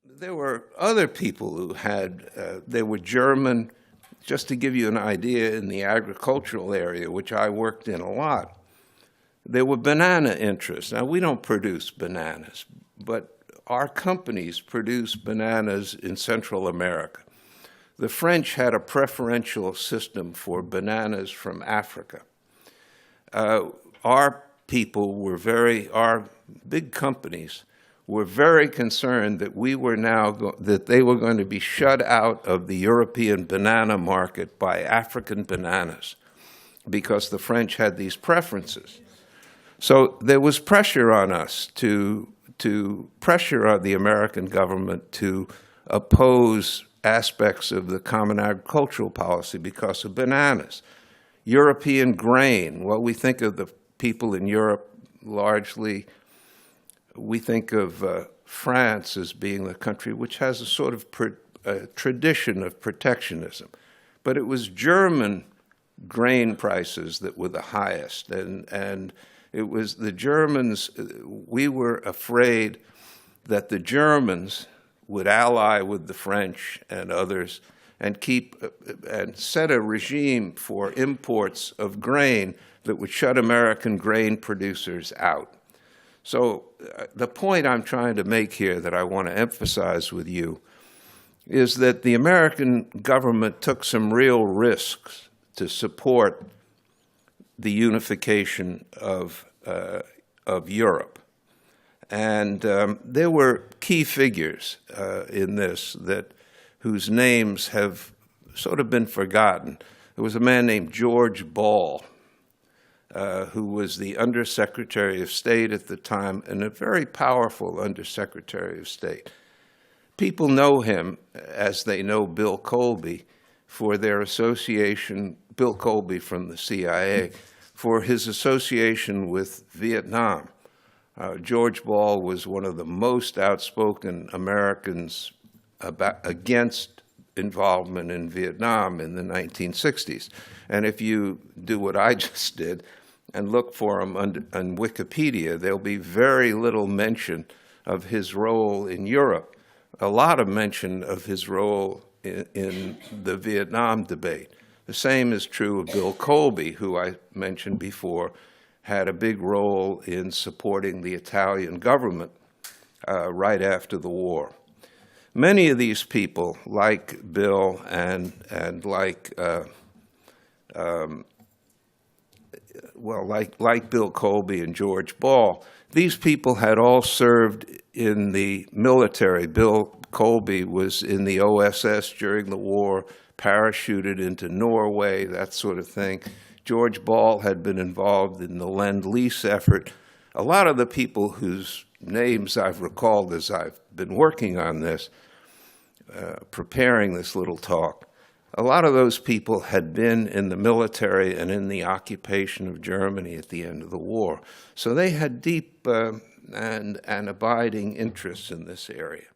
There were other people who had, they were German, just to give you an idea, in the agricultural area, which I worked in a lot. There were banana interests. Now, we don't produce bananas, but our companies produce bananas in Central America. The French had a preferential system for bananas from Africa. Our people were our big companies were very concerned that that they were going to be shut out of the European banana market by African bananas because the French had these preferences. So there was pressure on us to pressure on the American government to oppose aspects of the common agricultural policy because of bananas. European grain, well, we think of the people in Europe largely, we think of France as being the country which has a sort of tradition of protectionism. But it was German grain prices that were the highest. And it was the Germans, we were afraid that the Germans would ally with the French and others and set a regime for imports of grain that would shut American grain producers out. So the point I'm trying to make here that I want to emphasize with you is that the American government took some real risks to support the unification of Europe. And there were key figures in this whose names have sort of been forgotten. There was a man named George Ball, who was the Undersecretary of State at the time, and a very powerful Undersecretary of State. People know him as they know Bill Colby for their association, Bill Colby from the CIA, for his association with Vietnam. George Ball was one of the most outspoken Americans against involvement in Vietnam in the 1960s. And if you do what I just did and look for him on Wikipedia, there'll be very little mention of his role in Europe, a lot of mention of his role in the Vietnam debate. The same is true of Bill Colby, who I mentioned before, had a big role in supporting the Italian government right after the war. Many of these people, like Bill and like Bill Colby and George Ball, these people had all served in the military. Bill Colby was in the OSS during the war, parachuted into Norway, that sort of thing. George Ball had been involved in the Lend-Lease effort. A lot of the people whose names I've recalled as I've been working on this, preparing this little talk, a lot of those people had been in the military and in the occupation of Germany at the end of the war. So they had deep and abiding interests in this area.